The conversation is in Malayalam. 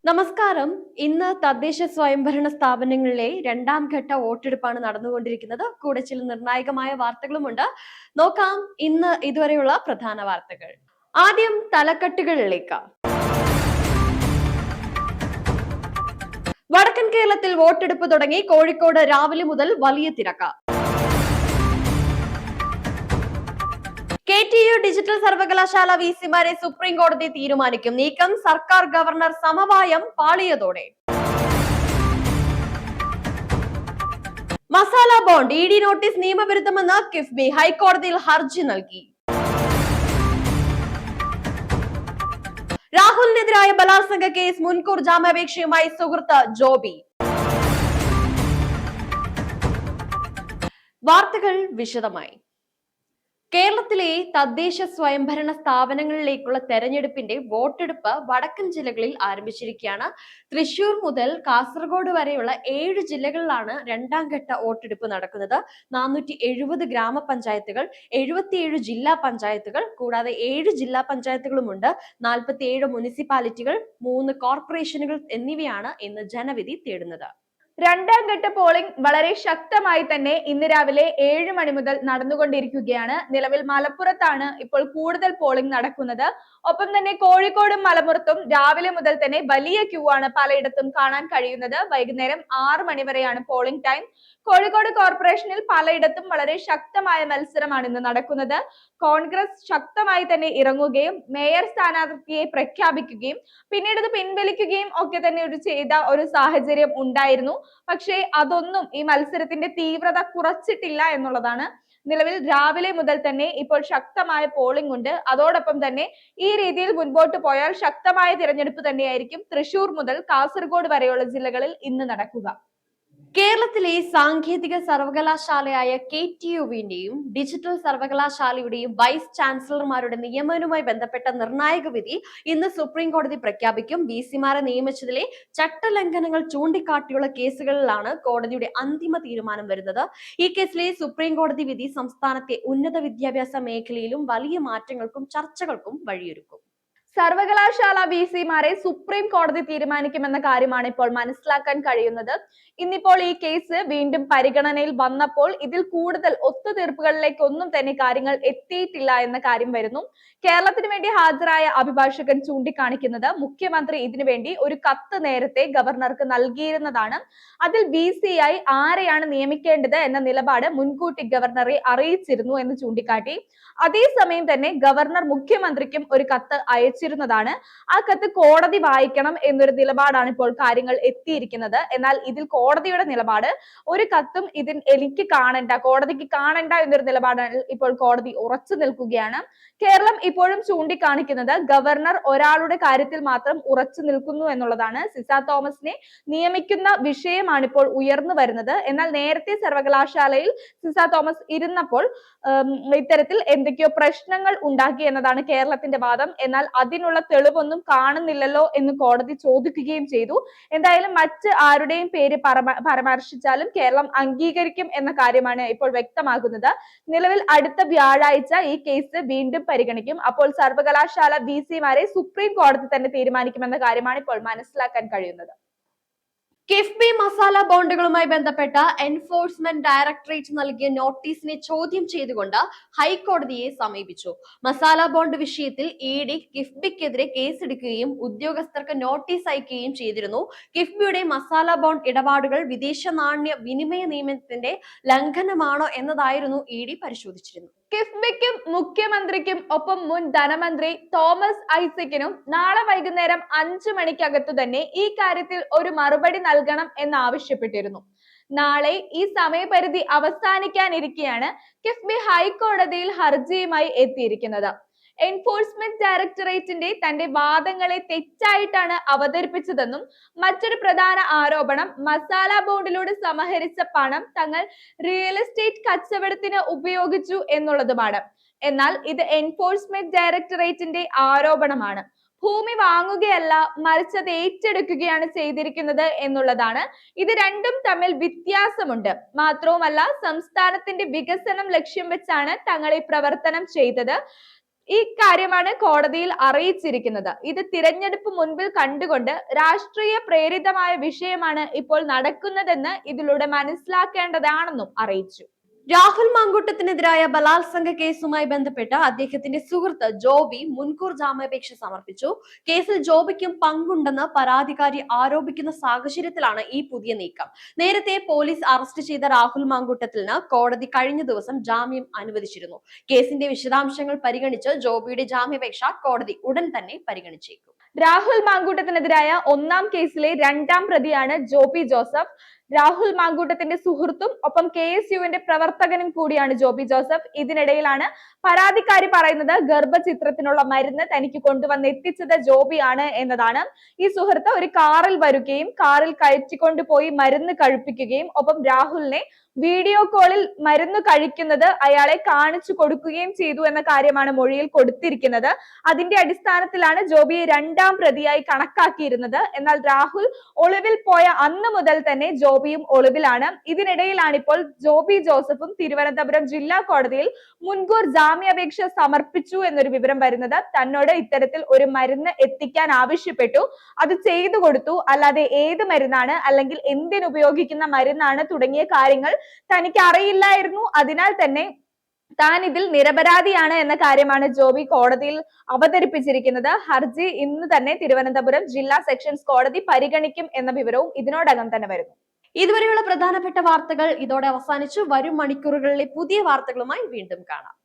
നമസ്കാരം. ഇന്ന് തദ്ദേശ സ്വയംഭരണ സ്ഥാപനങ്ങളിലെ രണ്ടാം ഘട്ട വോട്ടെടുപ്പാണ് നടന്നുകൊണ്ടിരിക്കുന്നത്. കൂടെ ചില നിർണായകമായ വാർത്തകളുമുണ്ട്. നോക്കാം ഇന്ന് ഇതുവരെയുള്ള പ്രധാന വാർത്തകൾ. ആദ്യം തലക്കെട്ടുകളിലേക്ക്. വടക്കൻ കേരളത്തിൽ വോട്ടെടുപ്പ് തുടങ്ങി. കോഴിക്കോട് രാവിലെ മുതൽ വലിയ തിരക്ക്. KTU ഡിജിറ്റൽ സർവകലാശാല വിസിമാരെ സുപ്രീം കോടതി തീരുമാനിക്കും. നീക്കം സർക്കാർ ഗവർണർ സമവായം പാളിയതോടെ. മസാല ബോണ്ട് ED നോട്ടീസ് നിയമവിരുദ്ധമെന്ന് കിഫ്ബി ഹൈക്കോടതിയിൽ ഹർജി നൽകി. രാഹുലിനെതിരായ ബലാത്സംഗ കേസ് മുൻകൂർ ജാമ്യാപേക്ഷയുമായി സുഹൃത്ത് ജോബി. വാർത്തകൾ വിശദമായി. കേരളത്തിലെ തദ്ദേശ സ്വയംഭരണ സ്ഥാപനങ്ങളിലേക്കുള്ള തെരഞ്ഞെടുപ്പിന്റെ വോട്ടെടുപ്പ് വടക്കൻ ജില്ലകളിൽ ആരംഭിച്ചിരിക്കുകയാണ്. തൃശൂർ മുതൽ കാസർഗോഡ് വരെയുള്ള 7 ജില്ലകളിലാണ് രണ്ടാം ഘട്ട വോട്ടെടുപ്പ് നടക്കുന്നത്. 470 ഗ്രാമപഞ്ചായത്തുകൾ, 77 ജില്ലാ പഞ്ചായത്തുകൾ കൂടാതെ 7 ജില്ലാ പഞ്ചായത്തുകളുമുണ്ട്. 47 മുനിസിപ്പാലിറ്റികൾ, 3 കോർപ്പറേഷനുകൾ എന്നിവയാണ് ഇന്ന് ജനവിധി തേടുന്നത്. രണ്ടാം ഘട്ട പോളിംഗ് വളരെ ശക്തമായി തന്നെ ഇന്ന് രാവിലെ 7 മണി മുതൽ നടന്നുകൊണ്ടിരിക്കുകയാണ്. നിലവിൽ മലപ്പുറത്താണ് ഇപ്പോൾ കൂടുതൽ പോളിംഗ് നടക്കുന്നത്. ഒപ്പം തന്നെ കോഴിക്കോടും മലപ്പുറത്തും രാവിലെ മുതൽ തന്നെ വലിയ ക്യൂ ആണ് പലയിടത്തും കാണാൻ കഴിയുന്നത്. വൈകുന്നേരം 6 മണി വരെയാണ് പോളിംഗ് ടൈം. കോഴിക്കോട് കോർപ്പറേഷനിൽ പലയിടത്തും വളരെ ശക്തമായ മത്സരമാണ് ഇന്ന് നടക്കുന്നത്. കോൺഗ്രസ് ശക്തമായി തന്നെ ഇറങ്ങുകയും മേയർ സ്ഥാനാർത്ഥിയെ പ്രഖ്യാപിക്കുകയും പിന്നീട് അത് പിൻവലിക്കുകയും ഒക്കെ തന്നെ ചെയ്ത ഒരു സാഹചര്യം ഉണ്ടായിരുന്നു. പക്ഷേ അതൊന്നും ഈ മത്സരത്തിന്റെ തീവ്രത കുറച്ചിട്ടില്ല എന്നുള്ളതാണ്. നിലവിൽ രാവിലെ മുതൽ തന്നെ ഇപ്പോൾ ശക്തമായ പോളിംഗ് ഉണ്ട്. അതോടൊപ്പം തന്നെ ഈ രീതിയിൽ മുൻപോട്ട് പോയാൽ ശക്തമായ തിരഞ്ഞെടുപ്പ് തന്നെയായിരിക്കും തൃശൂർ മുതൽ കാസർഗോഡ് വരെയുള്ള ജില്ലകളിൽ ഇന്ന് നടക്കുക. കേരളത്തിലെ സാങ്കേതിക സർവകലാശാലയായ KTUവിന്റെയും ഡിജിറ്റൽ സർവകലാശാലയുടെയും വൈസ് ചാൻസലർമാരുടെ നിയമനവുമായി ബന്ധപ്പെട്ട നിർണായക വിധി ഇന്ന് സുപ്രീം കോടതി പ്രഖ്യാപിക്കും. VCമാരെ നിയമിച്ചതിലെ ചട്ടലംഘനങ്ങൾ ചൂണ്ടിക്കാട്ടിയുള്ള കേസുകളിലാണ് കോടതിയുടെ അന്തിമ തീരുമാനം വരുന്നത്. ഈ കേസിലെ സുപ്രീം കോടതി വിധി സംസ്ഥാനത്തെ ഉന്നത വിദ്യാഭ്യാസ മേഖലയിലും വലിയ മാറ്റങ്ങൾക്കും ചർച്ചകൾക്കും വഴിയൊരുക്കും. സർവകലാശാല VCമാരെ സുപ്രീം കോടതി തീരുമാനിക്കുമെന്ന കാര്യമാണ് ഇപ്പോൾ മനസ്സിലാക്കാൻ കഴിയുന്നത്. ഇന്നിപ്പോൾ ഈ കേസ് വീണ്ടും പരിഗണനയിൽ വന്നപ്പോൾ ഇതിൽ കൂടുതൽ ഒത്തുതീർപ്പുകളിലേക്കൊന്നും തന്നെ കാര്യങ്ങൾ എത്തിയിട്ടില്ല എന്ന കാര്യം വരുന്നു. കേരളത്തിന് വേണ്ടി ഹാജരായ അഭിഭാഷകൻ ചൂണ്ടിക്കാണിക്കുന്നത് മുഖ്യമന്ത്രി ഇതിനു വേണ്ടി ഒരു കത്ത് നേരത്തെ ഗവർണർക്ക് നൽകിയിരുന്നതാണ്. അതിൽ VCയായി ആരെയാണ് നിയമിക്കേണ്ടത് എന്ന നിലപാട് മുൻകൂട്ടി ഗവർണറെ അറിയിച്ചിരുന്നു എന്ന് ചൂണ്ടിക്കാട്ടി. അതേസമയം തന്നെ ഗവർണർ മുഖ്യമന്ത്രിക്കും ഒരു കത്ത് അയച്ചിരുന്നതാണ്. ആ കത്ത് കോടതി വായിക്കണം എന്നൊരു നിലപാടാണ് ഇപ്പോൾ കാര്യങ്ങൾ എത്തിയിരിക്കുന്നത്. എന്നാൽ ഇതിൽ കോടതിയുടെ നിലപാട് ഒരു കത്തും എനിക്ക് കാണണ്ട, കോടതിക്ക് കാണണ്ട എന്നൊരു നിലപാടാണ് ഇപ്പോൾ കോടതി ഉറച്ചു നിൽക്കുകയാണ്. കേരളം ഇപ്പോഴും ചൂണ്ടിക്കാണിക്കുന്നത് ഗവർണർ ഒരാളുടെ കാര്യത്തിൽ മാത്രം ഉറച്ചു നിൽക്കുന്നു എന്നുള്ളതാണ്. സിസ തോമസിനെ നിയമിക്കുന്ന വിഷയമാണ് ഇപ്പോൾ ഉയർന്നു വരുന്നത്. എന്നാൽ നേരത്തെ സർവകലാശാലയിൽ സിസ തോമസ് ഇരുന്നപ്പോൾ ഇത്തരത്തിൽ എന്തൊക്കെയോ പ്രശ്നങ്ങൾ ഉണ്ടാക്കി എന്നതാണ് കേരളത്തിന്റെ വാദം. എന്നാൽ അതിനുള്ള തെളിവൊന്നും കാണുന്നില്ലല്ലോ എന്ന് കോടതി ചോദിക്കുകയും ചെയ്തു. എന്തായാലും മറ്റ് ആരുടെയും പേര് പരാമർശിച്ചാലും കേരളം അംഗീകരിക്കും എന്ന കാര്യമാണ് ഇപ്പോൾ വ്യക്തമാകുന്നത്. നിലവിൽ അടുത്ത വ്യാഴാഴ്ച ഈ കേസ് വീണ്ടും പരിഗണിക്കും. അപ്പോൾ സർവകലാശാല VCമാരെ സുപ്രീം കോടതി തന്നെ തീരുമാനിക്കുമെന്ന കാര്യമാണ് ഇപ്പോൾ മനസ്സിലാക്കാൻ കഴിയുന്നത്. കിഫ്ബി മസാല ബോണ്ടുകളുമായി ബന്ധപ്പെട്ട എൻഫോഴ്സ്മെന്റ് ഡയറക്ടറേറ്റ് നൽകിയ നോട്ടീസിനെ ചോദ്യം ചെയ്തുകൊണ്ട് ഹൈക്കോടതിയെ സമീപിച്ചു. മസാല ബോണ്ട് വിഷയത്തിൽ ED കിഫ്ബിക്കെതിരെ കേസെടുക്കുകയും ഉദ്യോഗസ്ഥർക്ക് നോട്ടീസ് അയക്കുകയും ചെയ്തിരുന്നു. കിഫ്ബിയുടെ മസാല ബോണ്ട് ഇടപാടുകൾ വിദേശ നാണ്യ വിനിമയ നിയമത്തിന്റെ ലംഘനമാണോ എന്നതായിരുന്നു ED പരിശോധിച്ചിരുന്നത്. കിഫ്ബിക്കും മുഖ്യമന്ത്രിക്കും ഒപ്പം മുൻ ധനമന്ത്രി തോമസ് ഐസക്കിനും നാളെ വൈകുന്നേരം 5 മണിക്കകത്തു തന്നെ ഈ കാര്യത്തിൽ ഒരു മറുപടി നൽകണം എന്നാവശ്യപ്പെട്ടിരുന്നു. നാളെ ഈ സമയപരിധി അവസാനിക്കാനിരിക്കെയാണ് കിഫ്ബി ഹൈക്കോടതിയിൽ ഹർജിയുമായി എത്തിയിരിക്കുന്നത്. എൻഫോഴ്സ്മെന്റ് ഡയറക്ടറേറ്റിന്റെ തന്റെ വാദങ്ങളെ തെറ്റായിട്ടാണ് അവതരിപ്പിച്ചതെന്നും മറ്റൊരു പ്രധാന ആരോപണം മസാല ബോണ്ടിലൂടെ സമാഹരിച്ച പണം തങ്ങൾ റിയൽ എസ്റ്റേറ്റ് കച്ചവടത്തിന് ഉപയോഗിച്ചു എന്നുള്ളതുമാണ്. എന്നാൽ ഇത് എൻഫോഴ്സ്മെന്റ് ഡയറക്ടറേറ്റിന്റെ ആരോപണമാണ്. ഭൂമി വാങ്ങുകയല്ല, മറിച്ച് അത് ഏറ്റെടുക്കുകയാണ് ചെയ്തിരിക്കുന്നത് എന്നുള്ളതാണ്. ഇത് രണ്ടും തമ്മിൽ വ്യത്യാസമുണ്ട്. മാത്രവുമല്ല സംസ്ഥാനത്തിന്റെ വികസനം ലക്ഷ്യം വെച്ചാണ് തങ്ങൾ ഈ പ്രവർത്തനം ചെയ്തത്. ഈ കാര്യമാണ് കോടതിയിൽ അറിയിച്ചിരിക്കുന്നത്. ഇത് തിരഞ്ഞെടുപ്പ് മുൻപിൽ കണ്ടുകൊണ്ട് രാഷ്ട്രീയ പ്രേരിതമായ വിഷയമാണ് ഇപ്പോൾ നടക്കുന്നതെന്ന് ഇതിലൂടെ മനസ്സിലാക്കേണ്ടതാണെന്നും അറിയിച്ചു. രാഹുൽ മാങ്കൂട്ടത്തിനെതിരായ ബലാത്സംഗ കേസുമായി ബന്ധപ്പെട്ട് അദ്ദേഹത്തിന്റെ സുഹൃത്ത് ജോബി മുൻകൂർ ജാമ്യാപേക്ഷ സമർപ്പിച്ചു. കേസിൽ ജോബിക്കും പങ്കുണ്ടെന്ന് പരാതിക്കാരി ആരോപിക്കുന്ന സാഹചര്യത്തിലാണ് ഈ പുതിയ നീക്കം. നേരത്തെ പോലീസ് അറസ്റ്റ് ചെയ്ത രാഹുൽ മാങ്കൂട്ടത്തിന് കോടതി കഴിഞ്ഞ ദിവസം ജാമ്യം അനുവദിച്ചിരുന്നു. കേസിന്റെ വിശദാംശങ്ങൾ പരിഗണിച്ച് ജോബിയുടെ ജാമ്യാപേക്ഷ കോടതി ഉടൻ തന്നെ പരിഗണിച്ചേക്കും. രാഹുൽ മാങ്കൂട്ടത്തിനെതിരായ 1-ാം കേസിലെ 2-ാം പ്രതിയാണ് ജോബി ജോസഫ്. രാഹുൽ മാങ്കൂട്ടത്തിന്റെ സുഹൃത്തും ഒപ്പം KSUവിന്റെ പ്രവർത്തകനും കൂടിയാണ് ജോബി ജോസഫ്. ഇതിനിടയിലാണ് പരാതിക്കാരി പറയുന്നത് ഗർഭചിത്രത്തിനുള്ള മരുന്ന് തനിക്ക് കൊണ്ടുവന്നെത്തിച്ചത് ജോബിയാണ് എന്നതാണ്. ഈ സുഹൃത്ത് ഒരു കാറിൽ വരികയും കാറിൽ കയറ്റിക്കൊണ്ടുപോയി മരുന്ന് കഴിപ്പിക്കുകയും ഒപ്പം രാഹുലിനെ വീഡിയോ കോളിൽ മരുന്ന് കഴിക്കുന്നത് അയാളെ കാണിച്ചു കൊടുക്കുകയും ചെയ്തു എന്ന കാര്യമാണ് മൊഴിയിൽ കൊടുത്തിരിക്കുന്നത്. അതിന്റെ അടിസ്ഥാനത്തിലാണ് ജോബിയെ 2-ാം പ്രതിയായി കണക്കാക്കിയിരുന്നത്. എന്നാൽ രാഹുൽ ഒളിവിൽ പോയ അന്ന് മുതൽ തന്നെ ജോബിയും ഒളിവിലാണ്. ഇതിനിടയിലാണ് ഇപ്പോൾ ജോബി ജോസഫും തിരുവനന്തപുരം ജില്ലാ കോടതിയിൽ മുൻകൂർ ജാമ്യാപേക്ഷ സമർപ്പിച്ചു എന്നൊരു വിവരം വരുന്നത്. തന്നോട് ഇത്തരത്തിൽ ഒരു മരുന്ന് എത്തിക്കാൻ ആവശ്യപ്പെട്ടു, അത് ചെയ്തു കൊടുത്തു, അല്ലാതെ ഏത് മരുന്നാണ് അല്ലെങ്കിൽ എന്തിനുപയോഗിക്കുന്ന മരുന്നാണ് തുടങ്ങിയ കാര്യങ്ങൾ തനിക്ക് അറിയില്ലായിരുന്നു. അതിനാൽ തന്നെ താൻ ഇതിൽ നിരപരാധിയാണ് എന്ന കാര്യമാണ് ജോബി കോടതിയിൽ അവതരിപ്പിച്ചിരിക്കുന്നത്. ഹർജി ഇന്ന് തന്നെ തിരുവനന്തപുരം ജില്ലാ സെഷൻസ് കോടതി പരിഗണിക്കും എന്ന വിവരവും ഇതിനോടകം തന്നെ വരുന്നു. ഇതുവരെയുള്ള പ്രധാനപ്പെട്ട വാർത്തകൾ ഇതോടെ അവസാനിച്ചു. വരും മണിക്കൂറുകളിലെ പുതിയ വാർത്തകളുമായി വീണ്ടും കാണാം.